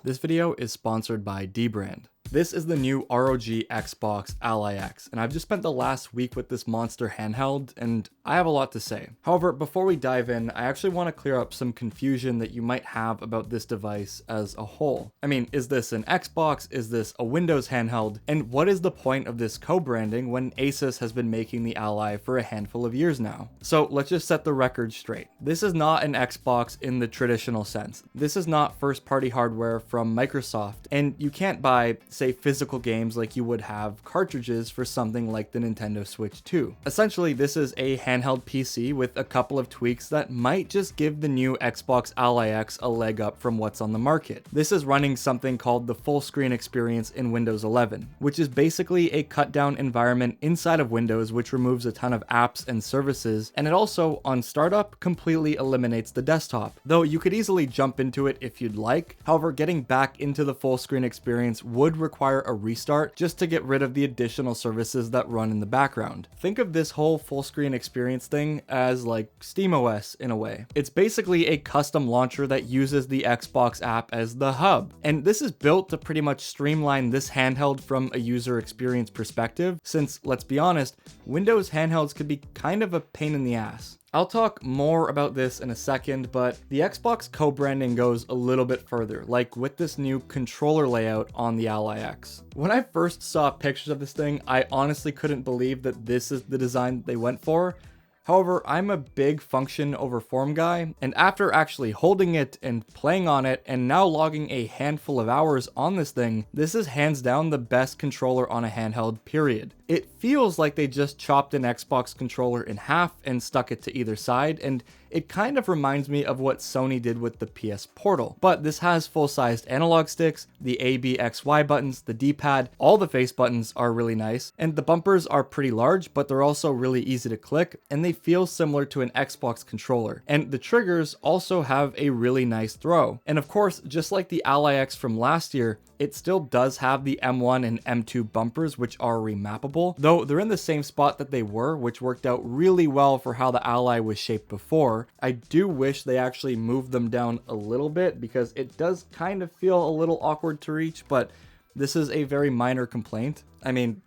This video is sponsored by D-Brand. This is the new ROG Xbox Ally X, and I've just spent the last week with this monster handheld, and I have a lot to say. However, before we dive in, I actually want to clear up some confusion that you might have about this device as a whole. I mean, is this an Xbox? Is this a Windows handheld? And what is the point of this co-branding when ASUS has been making the Ally for a handful of years now? So let's just set the record straight. This is not an Xbox in the traditional sense. This is not first-party hardware from Microsoft, and you can't buy, say, physical games like you would have cartridges for something like the Nintendo Switch 2. Essentially, this is a handheld PC with a couple of tweaks that might just give the new Xbox Ally X a leg up from what's on the market. This is running something called the full screen experience in Windows 11, which is basically a cut down environment inside of Windows which removes a ton of apps and services, and it also, on startup, completely eliminates the desktop, though you could easily jump into it if you'd like. However, getting back into the full screen experience would require a restart just to get rid of the additional services that run in the background. Think of this whole full screen experience thing as like SteamOS in a way. It's basically a custom launcher that uses the Xbox app as the hub, and this is built to pretty much streamline this handheld from a user experience perspective, since, let's be honest, Windows handhelds could be kind of a pain in the ass. I'll talk more about this in a second, but the Xbox co-branding goes a little bit further, like with this new controller layout on the Ally X. When I first saw pictures of this thing, I honestly couldn't believe that this is the design they went for. However, I'm a big function over form guy, and after actually holding it and playing on it and now logging a handful of hours on this thing, this is hands down the best controller on a handheld, period. It feels like they just chopped an Xbox controller in half and stuck it to either side, and it kind of reminds me of what Sony did with the PS Portal. But this has full-sized analog sticks, the A, B, X, Y buttons, the D-pad, all the face buttons are really nice, and the bumpers are pretty large, but they're also really easy to click, and they feel similar to an Xbox controller. And the triggers also have a really nice throw. And of course, just like the Ally X from last year, it still does have the M1 and M2 bumpers, which are remappable, though they're in the same spot that they were, which worked out really well for how the Ally was shaped before. I do wish they actually moved them down a little bit because it does kind of feel a little awkward to reach, but this is a very minor complaint. I mean,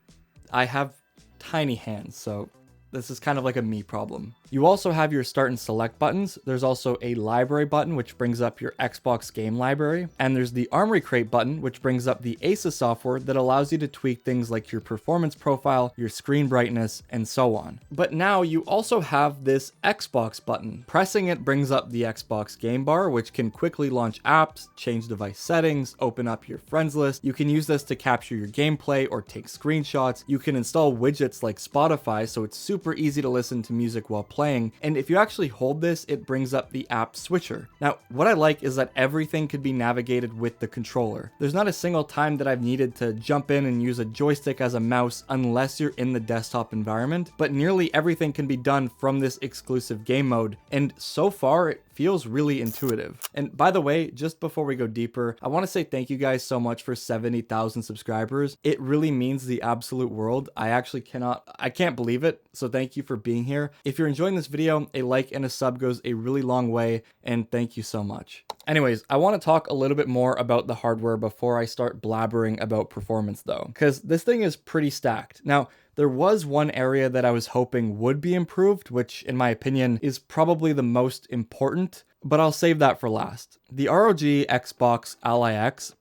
I have tiny hands, so this is kind of like a me problem. You also have your start and select buttons. There's also a library button, which brings up your Xbox game library. And there's the Armory Crate button, which brings up the ASUS software that allows you to tweak things like your performance profile, your screen brightness, and so on. But now you also have this Xbox button. Pressing it brings up the Xbox game bar, which can quickly launch apps, change device settings, open up your friends list. You can use this to capture your gameplay or take screenshots. You can install widgets like Spotify, so it's super easy to listen to music while playing. And if you actually hold this, it brings up the app switcher. Now, what I like is that everything could be navigated with the controller. There's not a single time that I've needed to jump in and use a joystick as a mouse unless you're in the desktop environment, but nearly everything can be done from this exclusive game mode, and so far it feels really intuitive. And by the way, just before we go deeper, I want to say thank you guys so much for 70,000 subscribers. It really means the absolute world. I can't believe it. So thank you for being here. If you're enjoying this video, a like and a sub goes a really long way, and thank you so much. Anyways, I want to talk a little bit more about the hardware before I start blabbering about performance though, because this thing is pretty stacked. Now, there was one area that I was hoping would be improved, which in my opinion is probably the most important, but I'll save that for last. The ROG Xbox Ally X,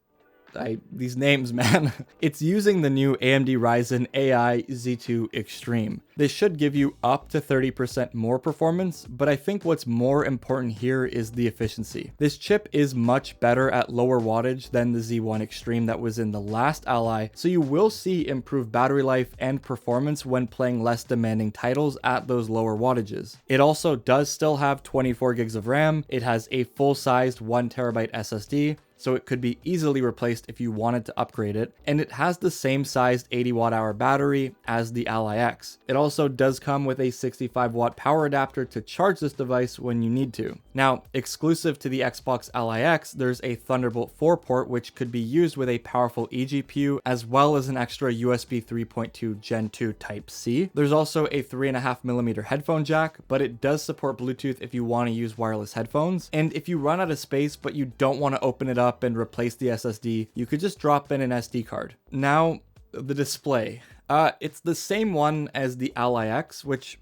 these names, man. It's using the new AMD Ryzen AI Z2 Extreme. This should give you up to 30% more performance, but I think what's more important here is the efficiency. This chip is much better at lower wattage than the Z1 Extreme that was in the last Ally, so you will see improved battery life and performance when playing less demanding titles at those lower wattages. It also does still have 24 gigs of RAM. It has a full-sized 1TB SSD, so it could be easily replaced if you wanted to upgrade it, and it has the same sized 80 watt-hour battery as the Ally X. It also does come with a 65 watt power adapter to charge this device when you need to. Now, exclusive to the Xbox Ally X, there's a Thunderbolt 4 port which could be used with a powerful eGPU, as well as an extra USB 3.2 Gen 2 Type-C. There's also a 3.5mm headphone jack, but it does support Bluetooth if you want to use wireless headphones. And if you run out of space but you don't want to open it up up and replace the SSD, you could just drop in an SD card. Now, the display. It's the same one as the Ally X, which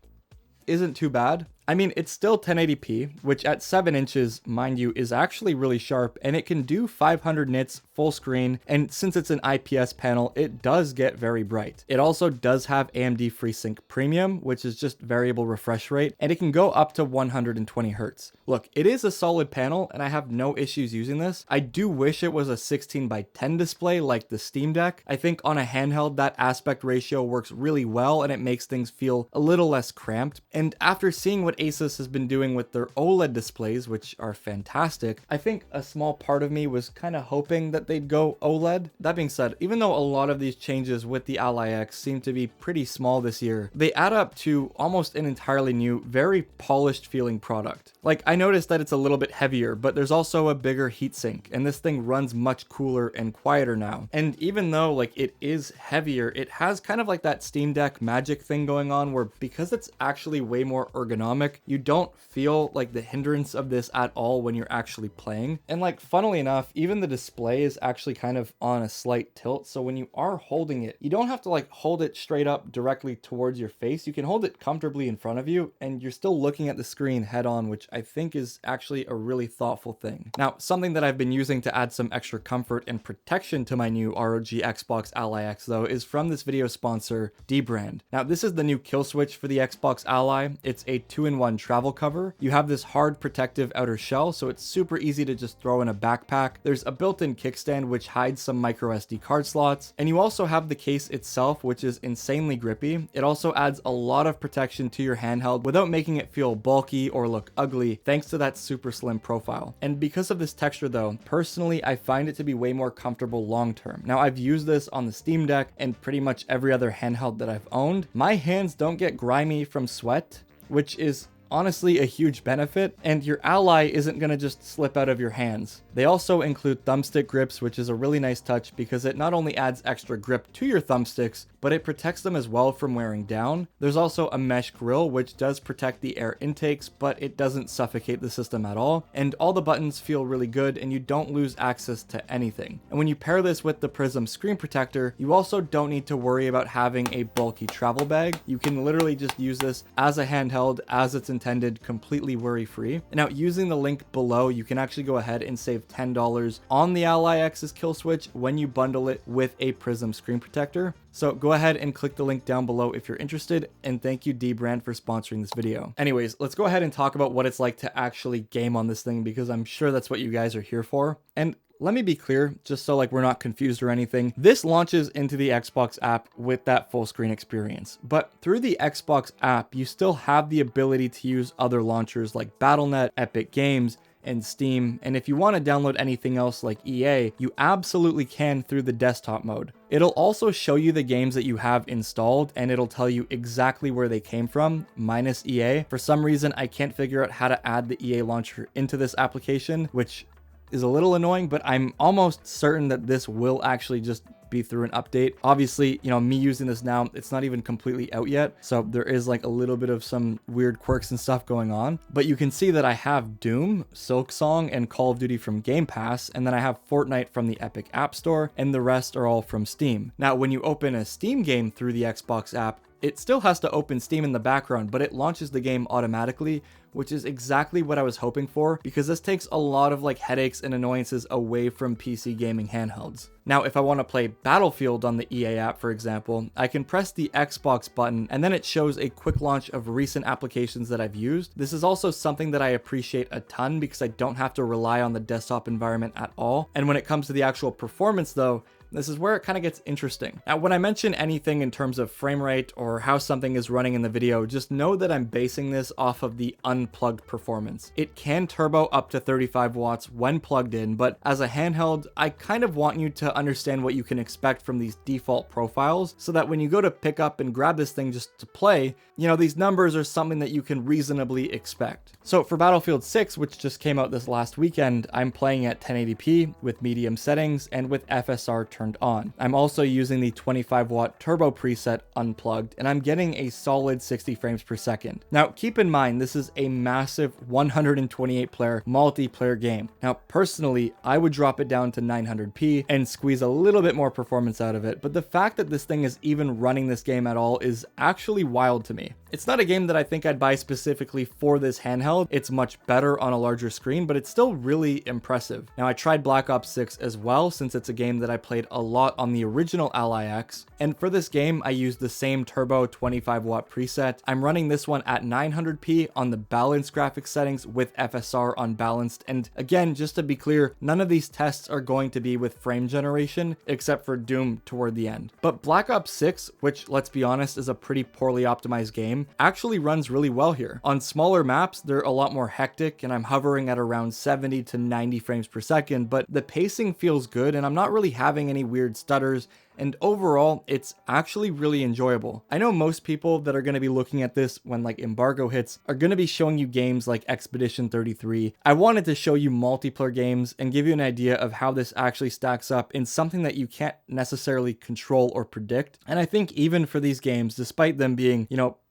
isn't too bad. I mean, it's still 1080p, which at 7 inches, mind you, is actually really sharp, and it can do 500 nits full screen, and since it's an IPS panel, it does get very bright. It also does have AMD FreeSync Premium, which is just variable refresh rate, and it can go up to 120 Hz. Look, it is a solid panel, and I have no issues using this. I do wish it was a 16:10 display like the Steam Deck. I think on a handheld, that aspect ratio works really well, and it makes things feel a little less cramped. And after seeing what ASUS has been doing with their OLED displays, which are fantastic, I think a small part of me was kind of hoping that they'd go OLED. That being said, even though a lot of these changes with the Ally X seem to be pretty small this year, they add up to almost an entirely new, very polished feeling product. Like, I noticed that it's a little bit heavier, but there's also a bigger heatsink, and this thing runs much cooler and quieter now. And even though like it is heavier, it has kind of like that Steam Deck magic thing going on where, because it's actually way more ergonomic, you don't feel like the hindrance of this at all when you're actually playing. And like, funnily enough, even the display is actually kind of on a slight tilt, so when you are holding it, you don't have to like hold it straight up directly towards your face. You can hold it comfortably in front of you, and you're still looking at the screen head on, which I think is actually a really thoughtful thing. Now, something that I've been using to add some extra comfort and protection to my new ROG Xbox Ally X, though, is from this video sponsor, dbrand. Now, this is the new kill switch for the Xbox Ally. It's a 2-in-1 travel cover. You have this hard protective outer shell, so it's super easy to just throw in a backpack. There's a built-in kickstand which hides some micro SD card slots, and you also have the case itself, which is insanely grippy. It also adds a lot of protection to your handheld without making it feel bulky or look ugly, thanks to that super slim profile. And because of this texture though, personally, I find it to be way more comfortable long term. Now, I've used this on the Steam Deck and pretty much every other handheld that I've owned. My hands don't get grimy from sweat, which is honestly a huge benefit, and your Ally isn't going to just slip out of your hands. They also include thumbstick grips, which is a really nice touch because it not only adds extra grip to your thumbsticks, but it protects them as well from wearing down. There's also a mesh grill, which does protect the air intakes, but it doesn't suffocate the system at all. And all the buttons feel really good, and you don't lose access to anything. And when you pair this with the Prism screen protector, you also don't need to worry about having a bulky travel bag. You can literally just use this as a handheld, as it's intended, completely worry-free. Now, using the link below, you can actually go ahead and save $10 on the Ally X's kill switch when you bundle it with a Prism screen protector. So go ahead and click the link down below if you're interested, and thank you dbrand for sponsoring this video. Anyways, let's go ahead and talk about what it's like to actually game on this thing, because I'm sure that's what you guys are here for. And let me be clear, just so like we're not confused or anything, this launches into the Xbox app with that full screen experience. But through the Xbox app, you still have the ability to use other launchers like Battle.net, Epic Games, and Steam, and if you want to download anything else like EA, you absolutely can through the desktop mode. It'll also show you the games that you have installed, and it'll tell you exactly where they came from, minus EA. For some reason, I can't figure out how to add the EA launcher into this application, which is a little annoying, but I'm almost certain that this will actually just be through an update. Obviously, you know, me using this now, it's not even completely out yet, so there is like a little bit of some weird quirks and stuff going on, but you can see that I have Doom, Silksong, and Call of Duty from Game Pass, and then I have Fortnite from the Epic App Store, and the rest are all from Steam. Now, when you open a Steam game through the Xbox app, it still has to open Steam in the background, but it launches the game automatically, which is exactly what I was hoping for, because this takes a lot of like headaches and annoyances away from PC gaming handhelds. Now, if I want to play Battlefield on the EA app, for example, I can press the Xbox button and then it shows a quick launch of recent applications that I've used. This is also something that I appreciate a ton because I don't have to rely on the desktop environment at all. And when it comes to the actual performance though, this is where it kind of gets interesting. Now, when I mention anything in terms of frame rate or how something is running in the video, just know that I'm basing this off of the unplugged performance. It can turbo up to 35 watts when plugged in, but as a handheld, I kind of want you to understand what you can expect from these default profiles so that when you go to pick up and grab this thing just to play, you know, these numbers are something that you can reasonably expect. So for Battlefield 6, which just came out this last weekend, I'm playing at 1080p with medium settings and with FSR turned on. I'm also using the 25-watt turbo preset unplugged, and I'm getting a solid 60 frames per second. Now, keep in mind, this is a massive 128-player multiplayer game. Now, personally, I would drop it down to 900p and squeeze a little bit more performance out of it, but the fact that this thing is even running this game at all is actually wild to me. It's not a game that I think I'd buy specifically for this handheld. It's much better on a larger screen, but it's still really impressive. Now, I tried Black Ops 6 as well, since it's a game that I played a lot on the original Ally X, and for this game, I used the same turbo 25-watt preset. I'm running this one at 900p on the balanced graphics settings with FSR unbalanced, and again, just to be clear, none of these tests are going to be with frame generation, except for Doom toward the end. But Black Ops 6, which, let's be honest, is a pretty poorly optimized game, actually runs really well here. On smaller maps, they're a lot more hectic, and I'm hovering at around 70 to 90 frames per second, but the pacing feels good, and I'm not really having any weird stutters, and overall, it's actually really enjoyable. I know most people that are going to be looking at this when like embargo hits are going to be showing you games like Expedition 33. I wanted to show you multiplayer games and give you an idea of how this actually stacks up in something that you can't necessarily control or predict. And I think even for these games, despite them being,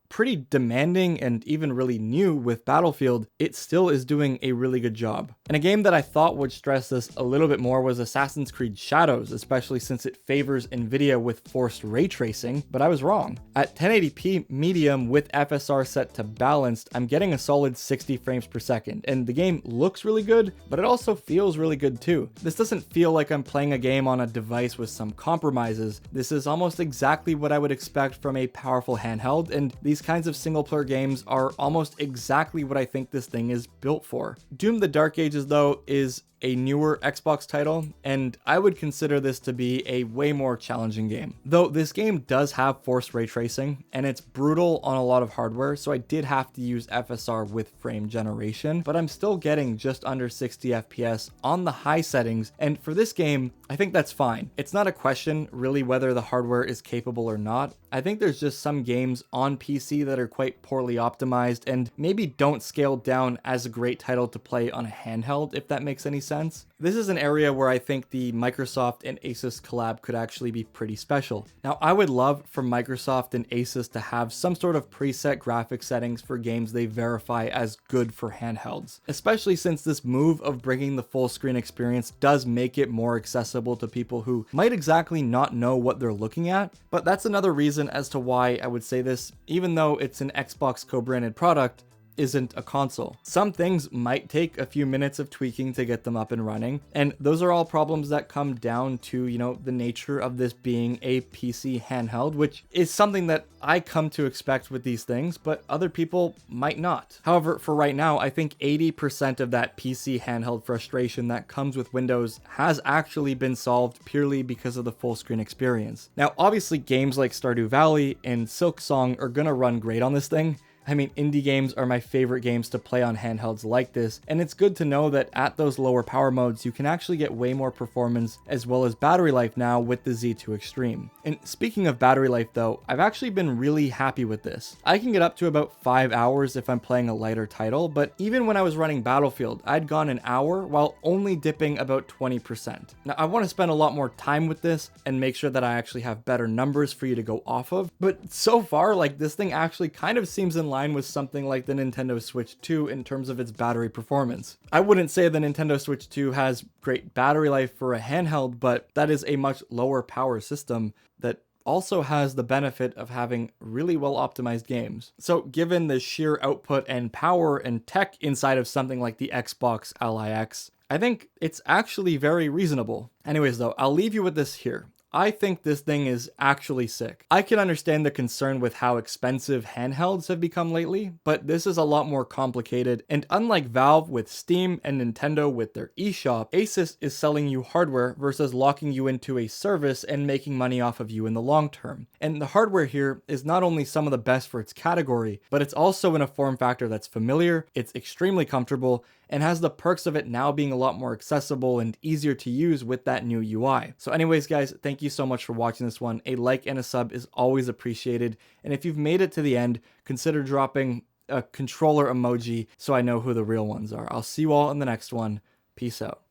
pretty demanding and even really new with Battlefield, it still is doing a really good job. And a game that I thought would stress this a little bit more was Assassin's Creed Shadows, especially since it favors Nvidia with forced ray tracing, but I was wrong. At 1080p medium with FSR set to balanced, I'm getting a solid 60 frames per second, and the game looks really good, but it also feels really good too. This doesn't feel like I'm playing a game on a device with some compromises. This is almost exactly what I would expect from a powerful handheld, and these kinds of single player games are almost exactly what I think this thing is built for. Doom: The Dark Ages, though, is a newer Xbox title, and I would consider this to be a way more challenging game. Though this game does have forced ray tracing, and it's brutal on a lot of hardware, so I did have to use FSR with frame generation, but I'm still getting just under 60 FPS on the high settings, and for this game, I think that's fine. It's not a question really whether the hardware is capable or not. I think there's just some games on PC that are quite poorly optimized and maybe don't scale down as a great title to play on a handheld, if that makes any sense. This is an area where I think the Microsoft and ASUS collab could actually be pretty special. Now, I would love for Microsoft and ASUS to have some sort of preset graphic settings for games they verify as good for handhelds, especially since this move of bringing the full screen experience does make it more accessible to people who might exactly not know what they're looking at. But that's another reason as to why I would say this, even though it's an Xbox co-branded product, isn't a console. Some things might take a few minutes of tweaking to get them up and running, and those are all problems that come down to, the nature of this being a PC handheld, which is something that I come to expect with these things, but other people might not. However, for right now, I think 80% of that PC handheld frustration that comes with Windows has actually been solved purely because of the full screen experience. Now, obviously, games like Stardew Valley and Silksong are gonna run great on this thing. I mean, indie games are my favorite games to play on handhelds like this, and it's good to know that at those lower power modes, you can actually get way more performance as well as battery life now with the Z2 Extreme. And speaking of battery life though, I've actually been really happy with this. I can get up to about 5 hours if I'm playing a lighter title, but even when I was running Battlefield, I'd gone an hour while only dipping about 20%. Now, I want to spend a lot more time with this and make sure that I actually have better numbers for you to go off of, but so far, this thing actually kind of seems in line with something like the Nintendo Switch 2 in terms of its battery performance. I wouldn't say the Nintendo Switch 2 has great battery life for a handheld, but that is a much lower power system that also has the benefit of having really well optimized games. So given the sheer output and power and tech inside of something like the Xbox Ally X, I think it's actually very reasonable. Anyways though, I'll leave you with this here. I think this thing is actually sick. I can understand the concern with how expensive handhelds have become lately, but this is a lot more complicated, and unlike Valve with Steam and Nintendo with their eShop, ASUS is selling you hardware versus locking you into a service and making money off of you in the long term. And the hardware here is not only some of the best for its category, but it's also in a form factor that's familiar, it's extremely comfortable, and has the perks of it now being a lot more accessible and easier to use with that new UI. So anyways guys, thank you so much for watching this one. A like and a sub is always appreciated, and if you've made it to the end, consider dropping a controller emoji so I know who the real ones are. I'll see you all in the next one. Peace out.